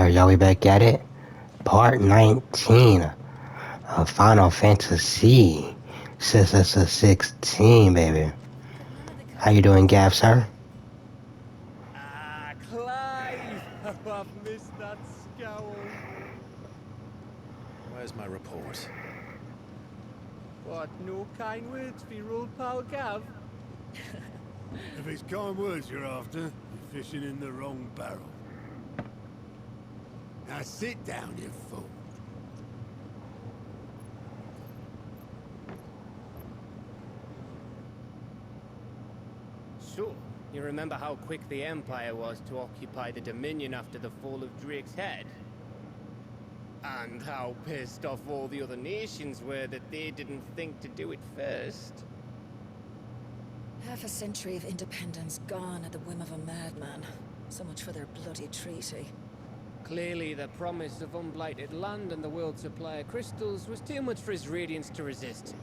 Alright, y'all, we back at it. Part 19 of Final Fantasy 16, baby. How you doing, Gav, sir? Ah, Clive! How I've missed that scowl. Where's my report? What, no kind words for your old pal Gav? If it's kind words you're after, you're fishing in the wrong barrel. Now sit down, you fool. So, you remember how quick the Empire was to occupy the Dominion after the fall of Drake's head? And how pissed off all the other nations were that they didn't think to do it first. Half a century of independence gone at the whim of a madman. So much for their bloody treaty. Clearly, the promise of unblighted land and the world's supply of crystals was too much for his radiance to resist.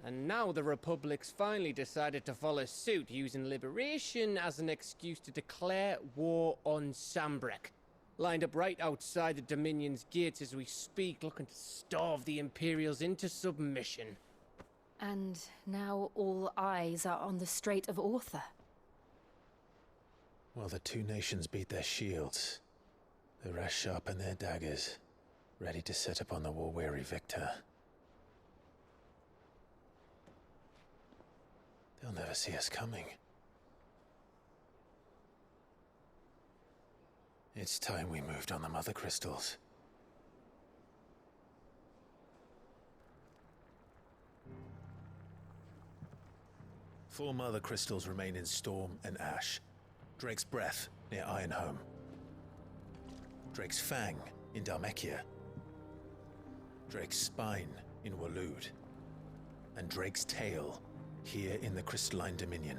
And now the Republic's finally decided to follow suit, using liberation as an excuse to declare war on Sambrek. Lined up right outside the Dominion's gates as we speak, looking to starve the Imperials into submission. And now all eyes are on the Strait of Author. Well, the two nations beat their shields. The rest sharpen their daggers, ready to set upon the war-weary victor. They'll never see us coming. It's time we moved on the Mother Crystals. Four Mother Crystals remain in Storm and Ash. Drake's Breath near Ironhome. Drake's Fang in Dhalmekia. Drake's Spine in Waloed. And Drake's Tail here in the Crystalline Dominion.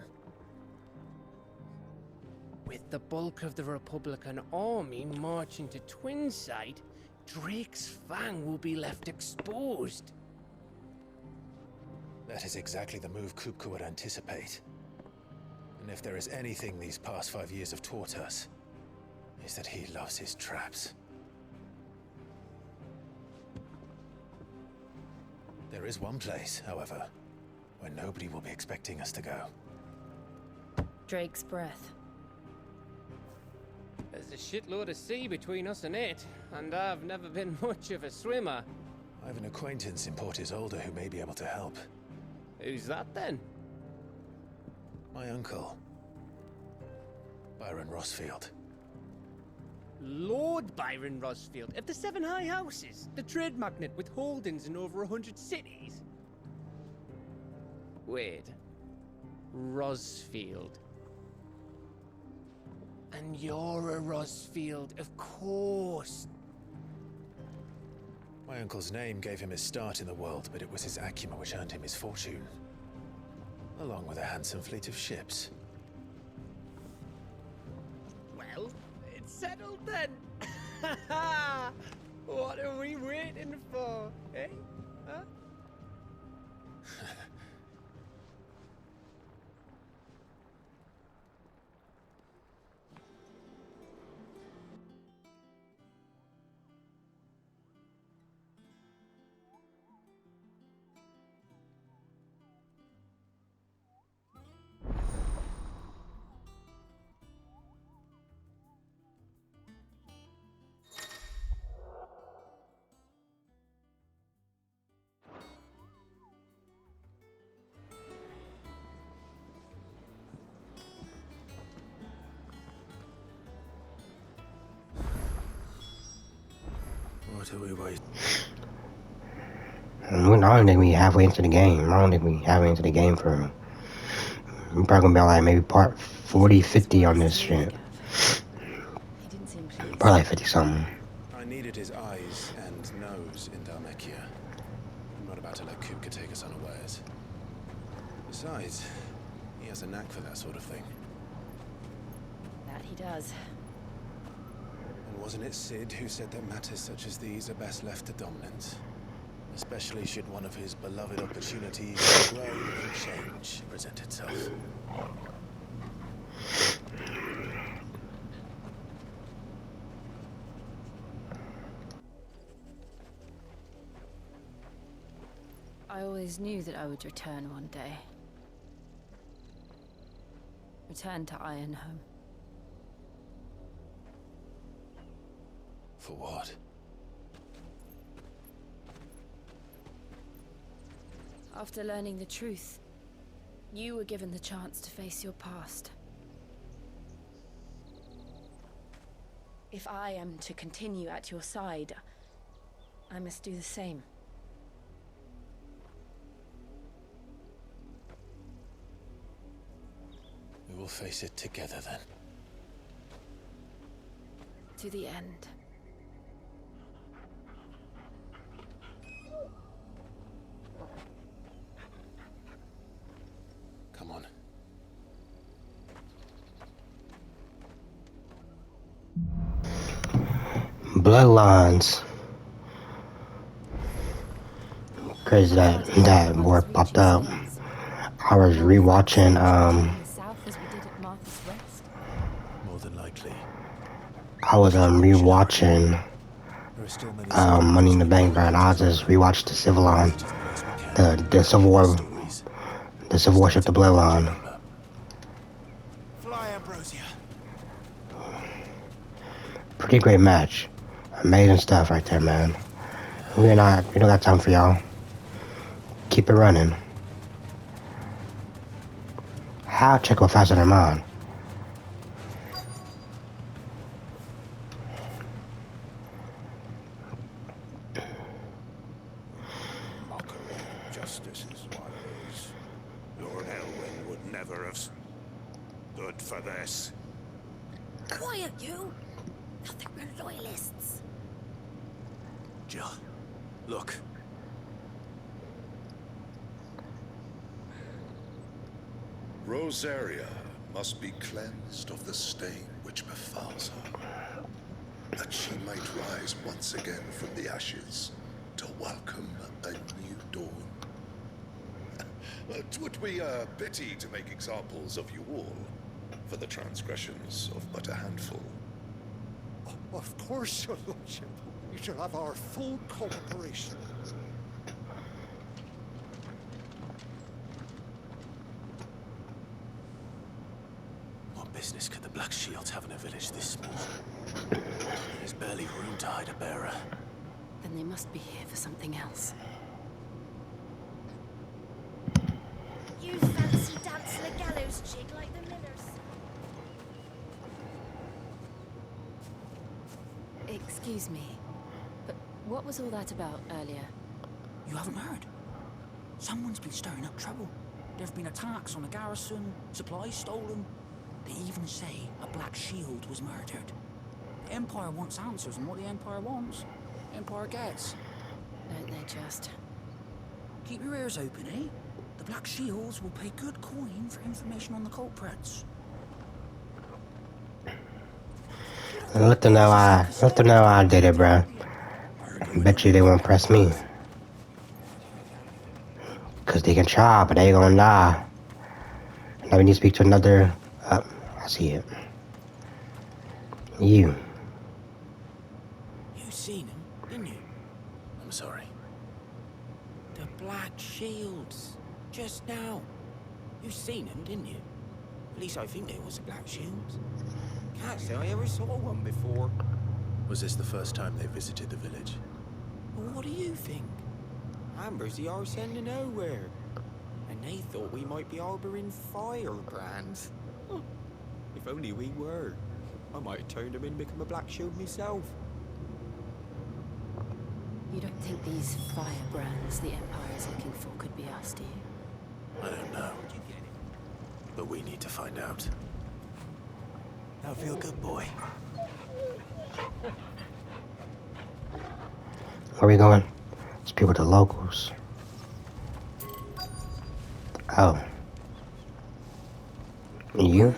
With the bulk of the Republican army marching to Twinside, Drake's Fang will be left exposed. That is exactly the move Kupka would anticipate. And if there is anything these past 5 years have taught us, is that he loves his traps. There is one place, however, where nobody will be expecting us to go. Drake's Breath. There's a shitload of sea between us and it, and I've never been much of a swimmer. I have an acquaintance in Port Isolde who may be able to help. Who's that then? My uncle, Byron Rossfield. Lord Byron Rossfield of the Seven High Houses, the trade magnate with holdings in over 100 cities. Wait, Rossfield. And you're a Rossfield, of course. My uncle's name gave him his start in the world, but it was his acumen which earned him his fortune. Along with a handsome fleet of ships. Well, it's settled then. What are we waiting for, eh? Huh? What are we waiting? I don't think we halfway into the game. I don't think we halfway into the game for... We're probably gonna be like maybe part 40, 50 on this shit. He didn't seem pleased. Probably like 50 something. I needed his eyes and nose in Dhalmekia. I'm not about to let Kupka take us unawares. Besides, he has a knack for that sort of thing. That he does. And wasn't it Sid who said that matters such as these are best left to dominance? Especially should one of his beloved opportunities to grow and change present itself. I always knew that I would return one day. Return to Ironhome. For what? After learning the truth, you were given the chance to face your past. If I am to continue at your side, I must do the same. We will face it together then. To the end. Come on. Bloodlines. Crazy that word popped up. I was rewatching More than likely. I was rewatching There are still many Money in the Bank, but I just rewatched the Civil Line, the Civil War, the Civil War ship, the Bloodline. Fly, Ambrosia. Pretty great match, amazing stuff right there, man. We don't got time for y'all. Keep it running. How check go faster than mine? Mockery of justice is what it is. Lord Elwyn would never have stood for this. Quiet, you! I think we're loyalists. Jill, look. Rosaria must be cleansed of the stain which befalls her, that she might rise once again from the ashes to welcome a new dawn. It would be a pity to make examples of you all for the transgressions of but a handful. Of course, your lordship. You shall have our full cooperation. What business could the Black Shields have in a village this small? There's barely room to hide a bearer. Then they must be here for something else. You fancy dancing a gallows jig like the millers? Excuse me, but what was all that about earlier? You haven't heard? Someone's been stirring up trouble. There've been attacks on the garrison, supplies stolen. They even say a Black Shield was murdered. The Empire wants answers, and what the Empire wants, the Empire gets. Don't they just? Keep your ears open, eh? The Black Shields will pay good coin for information on the culprits. Let them know I did it, bro. Bet you they won't press me. Cause they can try, but they gonna die. Now we need to speak to another. I see it. You. You seen him, didn't you? I'm sorry. The Black Shields. Just now. You seen him, didn't you? At least I think there was a Black Shields. Can't say I ever saw one before. Was this the first time they visited the village? Well, what do you think? Amber's the arse end of nowhere. And they thought we might be harboring firebrands. Huh. If only we were. I might have turned them in and become a Black Shield myself. You don't think these firebrands the Empire is looking for could be us, do you? I don't know. But we need to find out. Now feel good, boy. Where we going? Speak with the locals. Oh. You?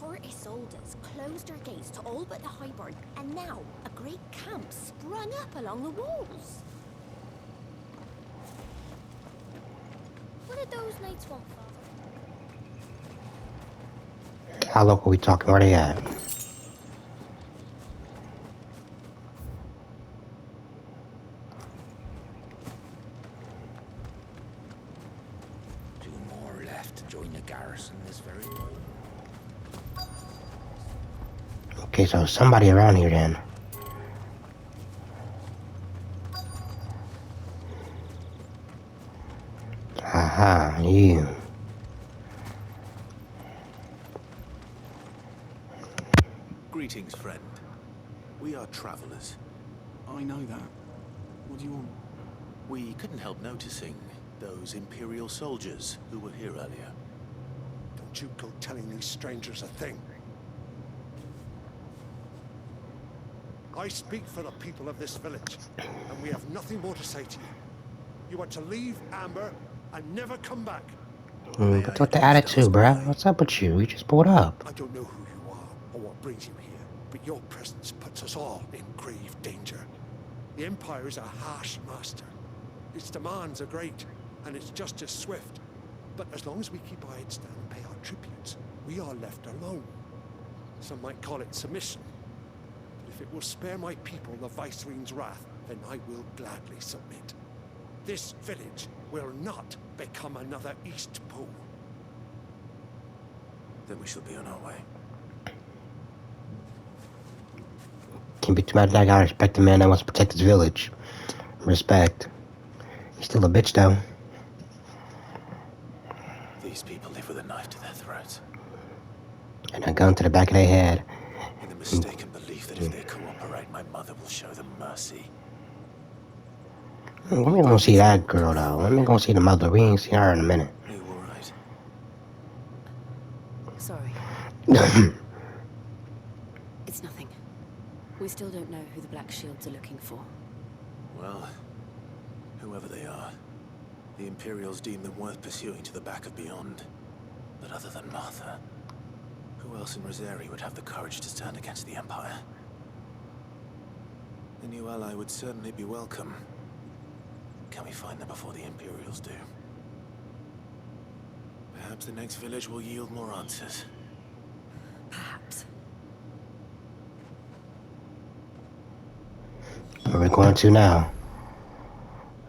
Porty soldiers closed their gates to all but the highborn, and now a great camp sprung up along the walls. What did those knights want, Father? How local we talking? Where they at? Okay, so somebody around here then. Aha, you. Greetings, friend. We are travelers. I know that. What do you want? We couldn't help noticing those Imperial soldiers who were here earlier. Don't you go telling these strangers a thing. I speak for the people of this village, and we have nothing more to say to you. You are to leave Amber and never come back. What's with the attitude, bruh? What's up with you? We just pulled up. I don't know who you are or what brings you here, but your presence puts us all in grave danger. The Empire is a harsh master. Its demands are great, and its justice swift. But as long as we keep our heads down and pay our tributes, we are left alone. Some might call it submission. But if it will spare my people the Viceroy's wrath, then I will gladly submit. This village will not become another East Pole. Then we shall be on our way. Can't be too mad that I gotta respect the man that wants to protect his village. Respect. He's still a bitch though. These people live with a knife to their throats. And a gun to the back of their head. In the mistaken belief that if they cooperate, my mother will show them mercy. When we gonna see that girl though? When we gonna see the mother? We ain't seen her in a minute. Are you alright? Sorry. It's nothing. We still don't know who the Black Shields are looking for. Well, whoever they are, the Imperials deem them worth pursuing to the back of beyond. But other than Martha, who else in Rosari would have the courage to stand against the Empire? A new ally would certainly be welcome. Can we find them before the Imperials do? Perhaps the next village will yield more answers. Perhaps. Where are we going to now?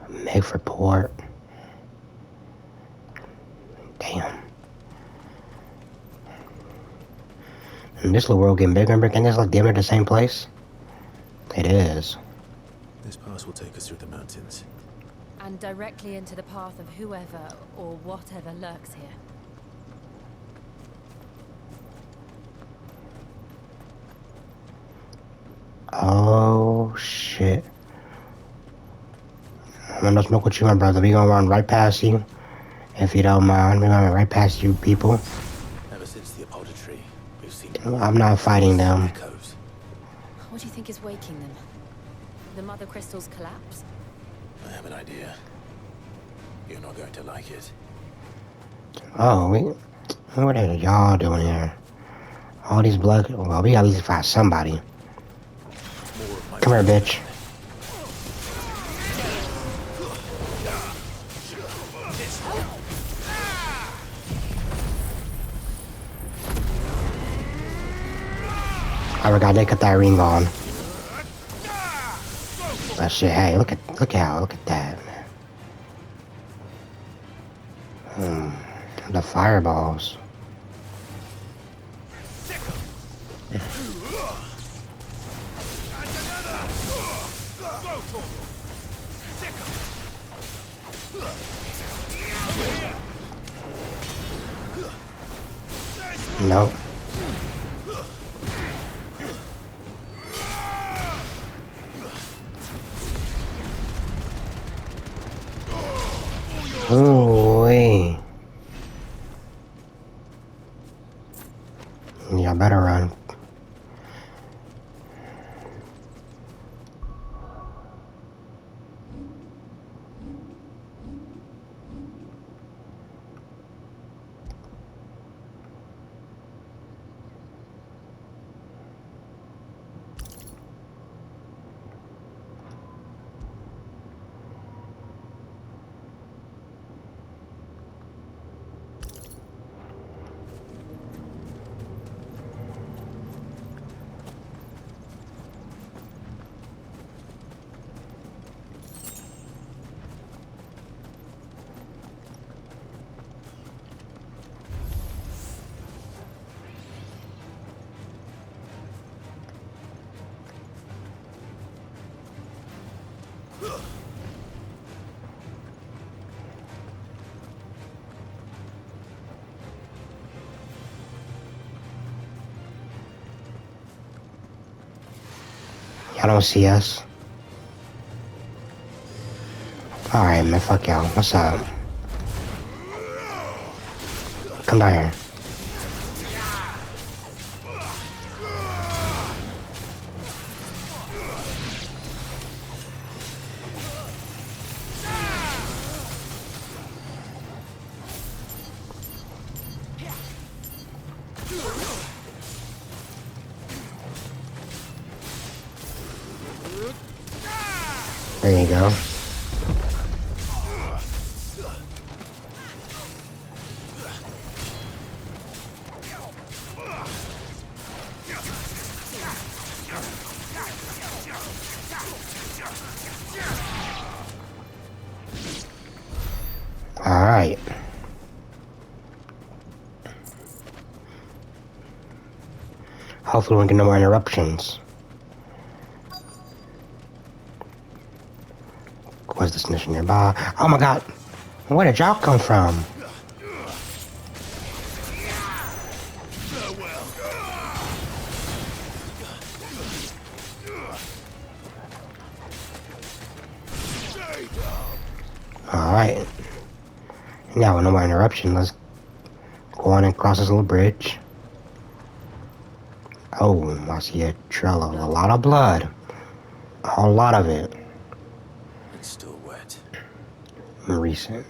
Megford Port. Damn. And this little world getting bigger and bigger. And it's like damn near the same place. It is. This pass will take us through the mountains. And directly into the path of whoever or whatever lurks here. Oh shit. I'm gonna smoke with you, my brother. We gonna run right past you. If you don't mind, we're gonna run right past you people. Ever since the Apodatory, we've seen... I'm not fighting them. Echoes. What do you think is waking them? The Mother Crystal's collapse? I have an idea. You're not going to like it. Oh, what are y'all doing here? All these blood. Well, we gotta at least find somebody. Come here, bitch. I forgot they cut that ring on. That shit. Hey, look at that, man. The fireballs. Nope. Ooh-wee. Yeah, better run. Y'all don't see us. Alright, man, fuck y'all. What's up? Come down here. There you go. All right. Hopefully we won't get no more interruptions. Where's this mission nearby? Oh my god! Where did y'all come from? Alright. Now with no more interruption, let's go on and cross this little bridge. Oh, I see a trail of a lot of blood. A whole lot of it. It's still wet. Recent.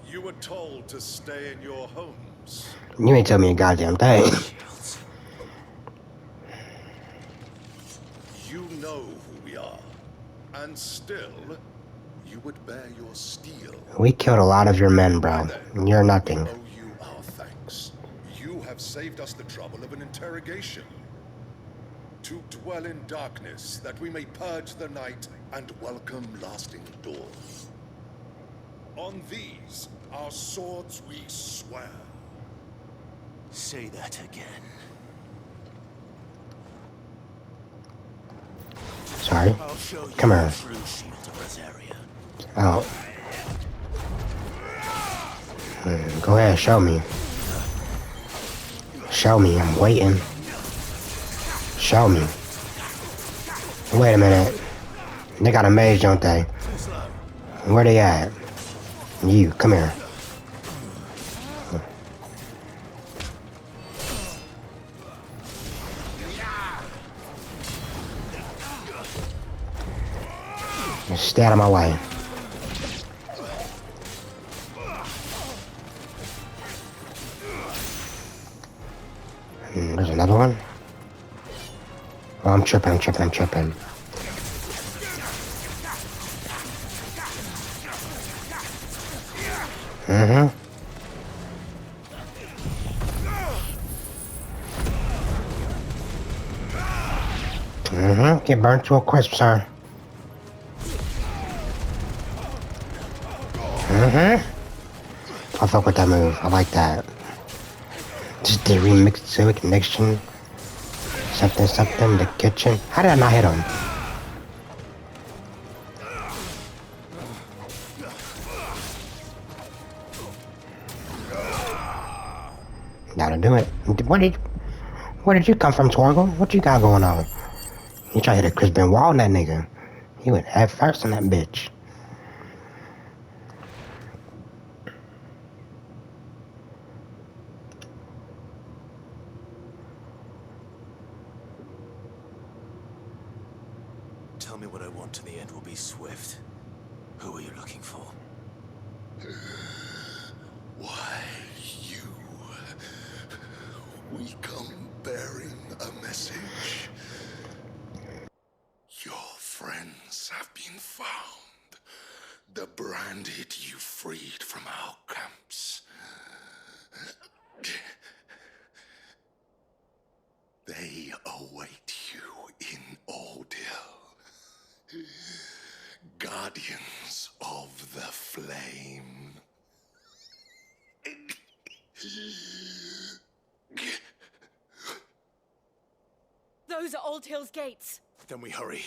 You were told to stay in your homes. You ain't tell me a goddamn thing. You know who we are. And still, you would bear your steel. We killed a lot of your men, bro. You're nothing. We owe you our thanks. You have saved us the trouble of an interrogation. To dwell in darkness, that we may purge the night and welcome lasting dawn. On these, our swords we swear. Say that again. Sorry. I'll show you Come here. the true shield of Rosaria. Oh. Go ahead, show me. Show me, I'm waiting. Show me. Wait a minute. They got a mage, don't they? Where they at? You, come here. Just stay out of my way. There's another one. Oh, I'm tripping. Get burnt to a crisp, sir. I fuck with that move. I like that. Just the remix to it, connection. Something, the kitchen. How did I not hit him? That'll do it. Where did you come from, Torgal? What you got going on? You try to hit a crispin wall on that nigga. He went head first on that bitch. Tell me what I want and the end will be swift. Who are you looking for? Why, you... We come bearing a message. Your friends have been found. The branded you freed from our camps. They await you in Ordeal. Guardians of the Flame. Those are Old Hill's gates. Then we hurry.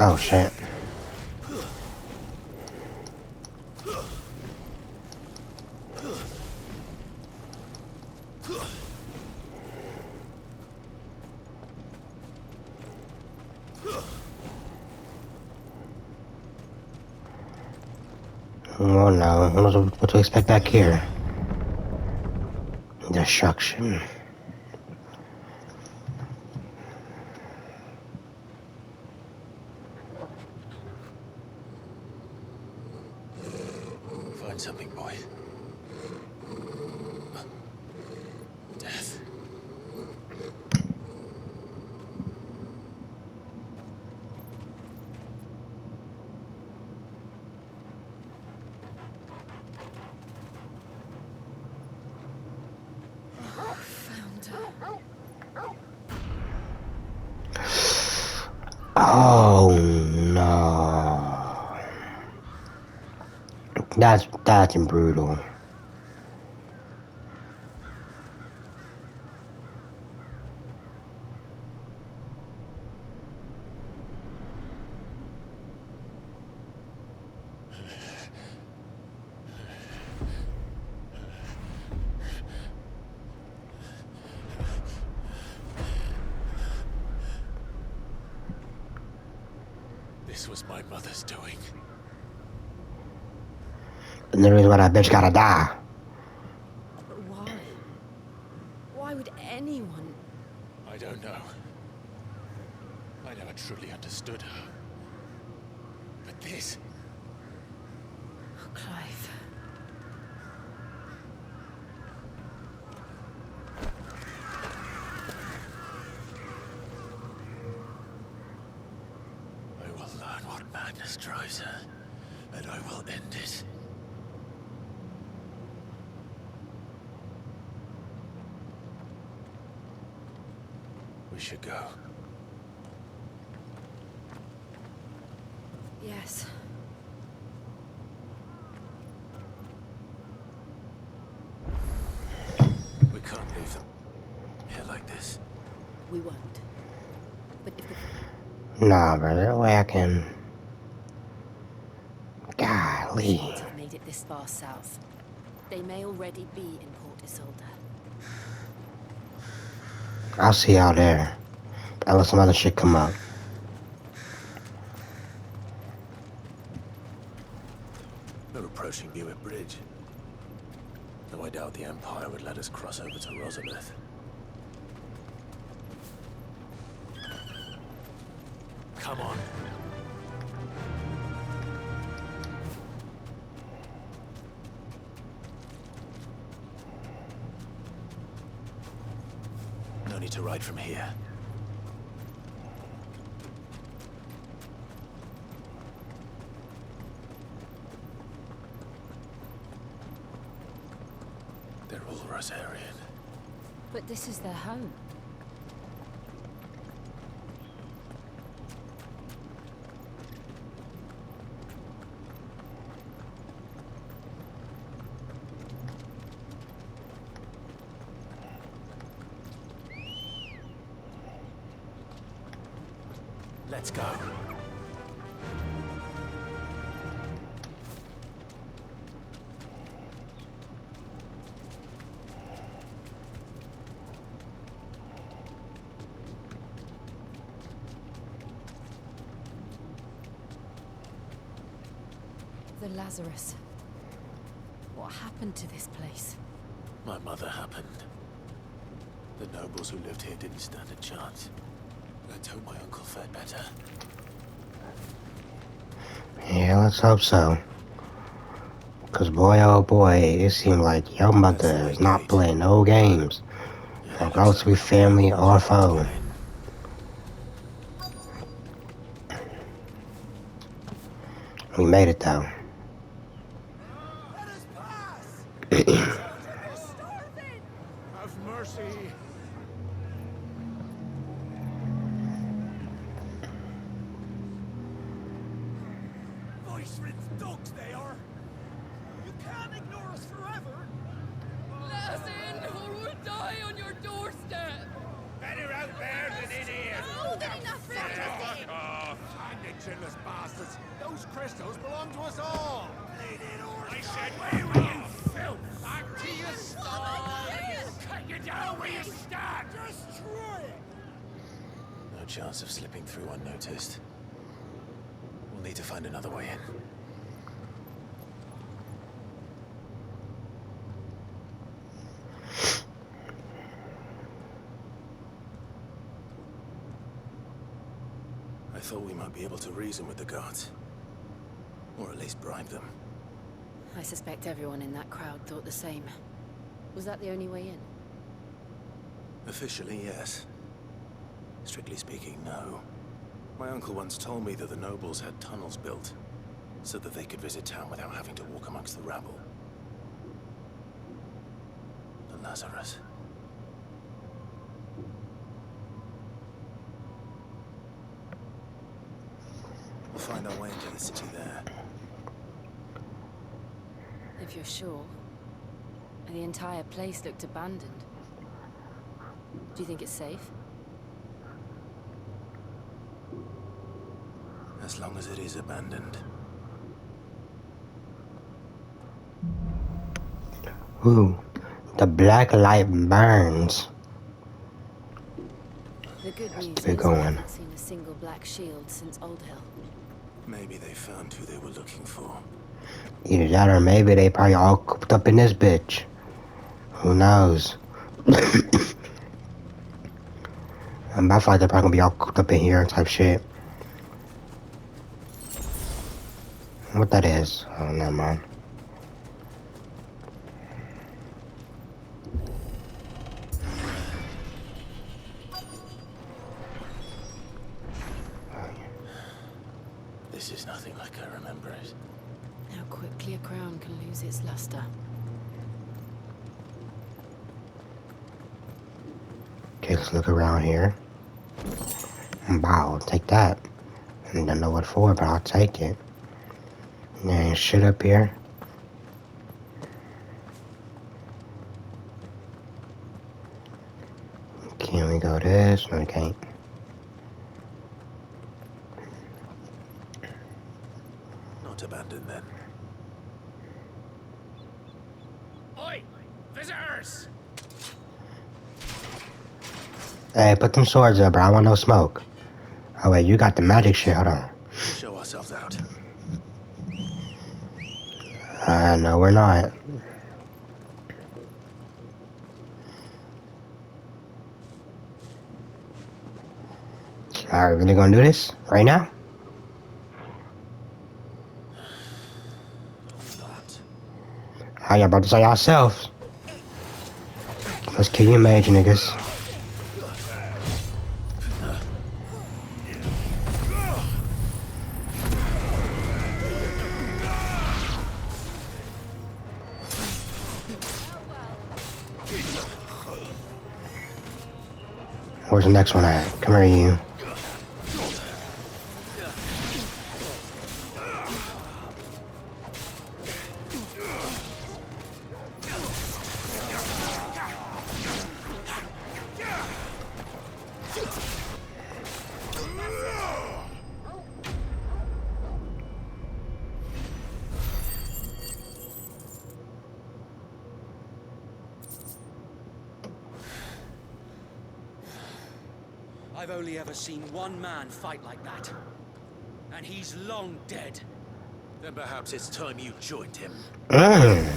Oh shit. Oh no, what to expect back here? Destruction. Find something, boy. Death. Oh no. That's brutal. This was my mother's doing. And the reason why that bitch gotta die. But why? Why would anyone? I don't know. I never truly understood her. But this... Oh, Clive. I will learn what madness drives her, and I will end it. We should go. Yes. We can't leave them here like this. We won't. But if Nah, bro, there's no way I can. the Golly. Shields have made it this far south, they may already be in Port Isolde. I'll see y'all there. I'll let some other shit come up. We're approaching Newick Bridge. Though I doubt the Empire would let us cross over to Rosalith. Come on. No need to ride from here. They're all Rosarian. But this is their home. Let's go. The Lazarus. What happened to this place? My mother happened. The nobles who lived here didn't stand a chance. Let's hope my uncle fared better. Yeah, let's hope so. Cause boy, oh boy, it seemed like your mother is not playing no games. Regardless we family or foe. We made it though. Have mercy. Voice-ridden dogs they are. You can't ignore us forever. Let us in, or we'll die on your doorstep. Better out there than in here. Oh, they're not Fuck off. Hand it to useless bastards! Those crystals belong to us all! I said, where were you, filth? Back to your stars! Cut you down where you stand! Destroy it! No chance of slipping through unnoticed. We'll need to find another way in. I thought we might be able to reason with the guards. Or at least bribe them. I suspect everyone in that crowd thought the same. Was that the only way in? Officially, yes. Strictly speaking, no. My uncle once told me that the nobles had tunnels built, so that they could visit town without having to walk amongst the rabble. The Lazarus. We'll find our way into the city there. If you're sure. The entire place looked abandoned. Do you think it's safe? As long as it is abandoned. Ooh, the black light burns. The good news Keep is it going. I haven't seen a single black shield since Old Hill. Maybe they found who they were looking for. Either that or maybe they probably all cooped up in this bitch. Who knows? I feel like they're probably gonna be all cooped up in here type shit. What that is? Oh, never mind. This is nothing like I remember it. How quickly a crown can lose its luster. Okay, let's look around here. Wow, I'll take that. I don't know what for, but I'll take it. There ain't shit up here. Can we go this? No, we can't. Not abandoned then. Oi! Visitors! Hey, put them swords up, bro. I want no smoke. Oh, wait, you got the magic shit. Hold on. Show ourselves out. No, we're not. Alright, really gonna do this? Right now? How y'all about to say yourselves? Let's kill you mage niggas. Where's the next one at? Come here, you. I've only ever seen one man fight like that. And he's long dead. Then perhaps it's time you joined him. The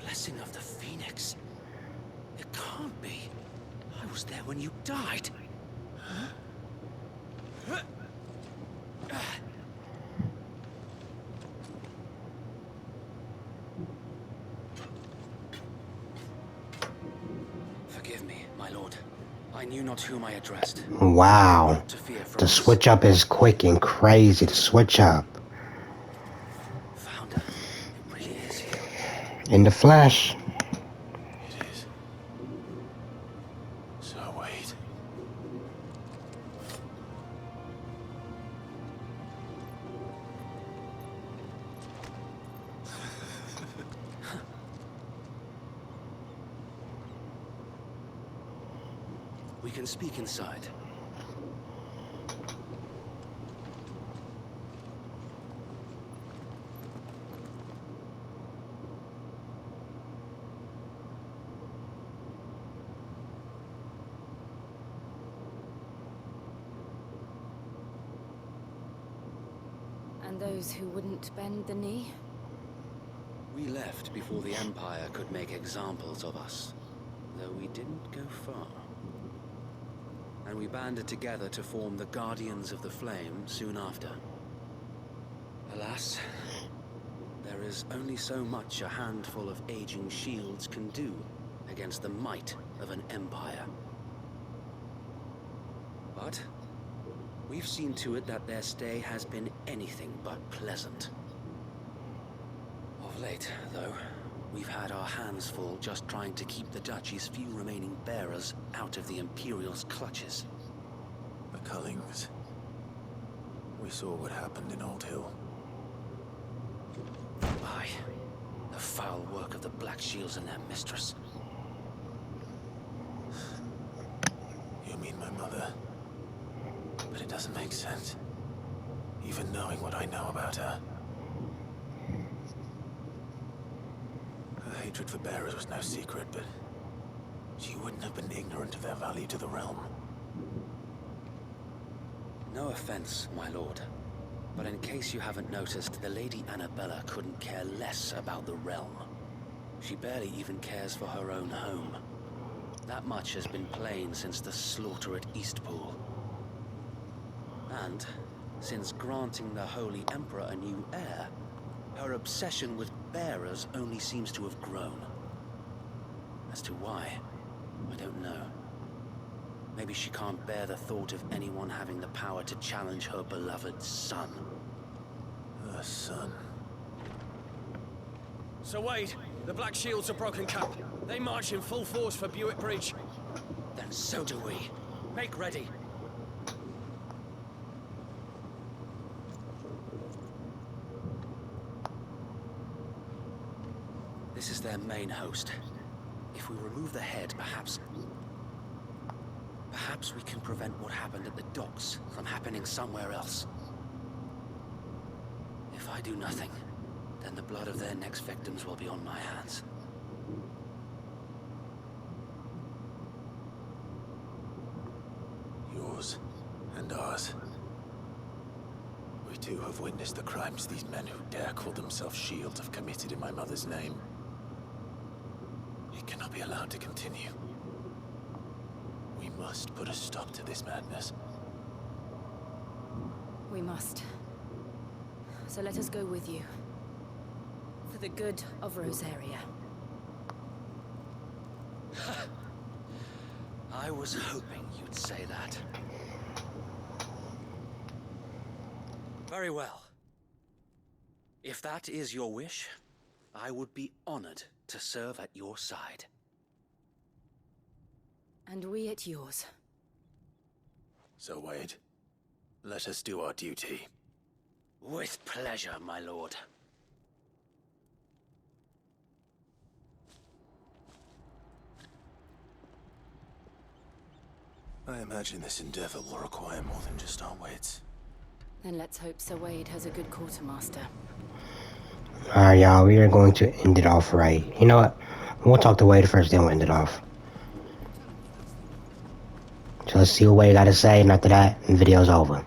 blessing of the Phoenix. It can't be. I was there when you died. Forgive me, my lord. I knew not whom I addressed. Wow. The switch up is quick and crazy. The switch up. Founder, it really is you. In the flesh. It is. So wait. We can speak inside. And those who wouldn't bend the knee? We left before the Empire could make examples of us, though we didn't go far. And we banded together to form the Guardians of the Flame soon after. Alas, there is only so much a handful of aging shields can do against the might of an empire. But we've seen to it that their stay has been anything but pleasant. Of late, though, we've had our hands full just trying to keep the Duchy's few remaining bearers out of the Imperial's clutches. The Cullings. We saw what happened in Old Hill. Aye. The foul work of the Black Shields and their mistress. You mean my mother? But it doesn't make sense. Even knowing what I know about her. Her hatred for bearers was no secret, but she wouldn't have been ignorant of their value to the realm. No offense, my lord, but in case you haven't noticed, the Lady Annabella couldn't care less about the realm. She barely even cares for her own home. That much has been plain since the slaughter at Eastpool. And since granting the Holy Emperor a new heir, her obsession with bearers only seems to have grown. As to why, I don't know. Maybe she can't bear the thought of anyone having the power to challenge her beloved son. Her son. Sir Wade, the Black Shields are broken camp. They march in full force for Buick Bridge. Then so do we. Make ready. This is their main host. If we remove the head, perhaps we can prevent what happened at the docks from happening somewhere else. If I do nothing, then the blood of their next victims will be on my hands. Yours and ours. We too have witnessed the crimes these men who dare call themselves shields have committed in my mother's name. It cannot be allowed to continue. We must put a stop to this madness. We must. So let us go with you. For the good of Rosaria. I was hoping you'd say that. Very well. If that is your wish, I would be honored to serve at your side. And we at yours. So, Wade, let us do our duty. With pleasure, my lord. I imagine this endeavor will require more than just our wits. Then let's hope Sir Wade has a good quartermaster. Alright, y'all, we are going to end it off right. You know what? We'll talk to Wade first, then we'll end it off. So let's see what Wade got to say, and after that, the video's over.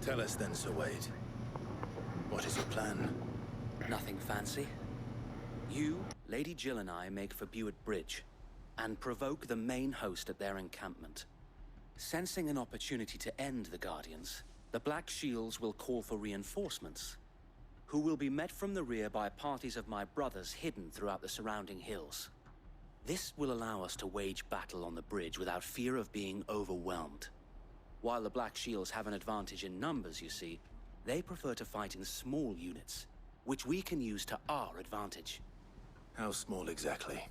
Tell us then, Sir Wade. What is your plan? Nothing fancy. You, Lady Jill and I make for Buick Bridge, and provoke the main host at their encampment. Sensing an opportunity to end the Guardians, the Black Shields will call for reinforcements, who will be met from the rear by parties of my brothers hidden throughout the surrounding hills. This will allow us to wage battle on the bridge without fear of being overwhelmed. While the Black Shields have an advantage in numbers, you see, they prefer to fight in small units, which we can use to our advantage. How small exactly?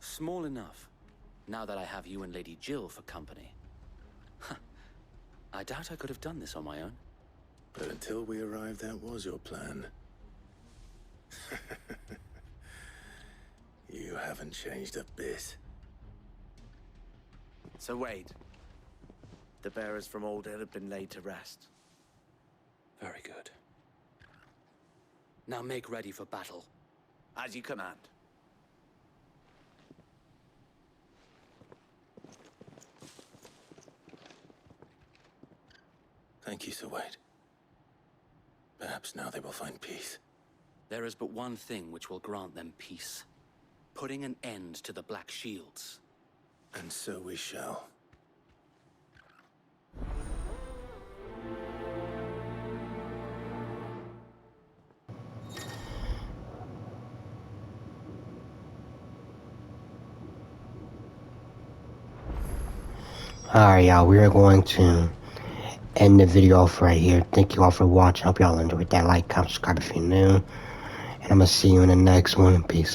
Small enough, now that I have you and Lady Jill for company. I doubt I could have done this on my own. But until we arrived, that was your plan. You haven't changed a bit. So Wade, the bearers from Old Hill have been laid to rest. Very good. Now make ready for battle. As you command. Thank you, Sir Wade. Perhaps now they will find peace. There is but one thing which will grant them peace. Putting an end to the Black Shields. And so we shall. Alright, y'all, we are going to end the video off right here. Thank you all for watching. Hope y'all enjoyed that. Like, comment, subscribe if you're new. And I'm going to see you in the next one. Peace.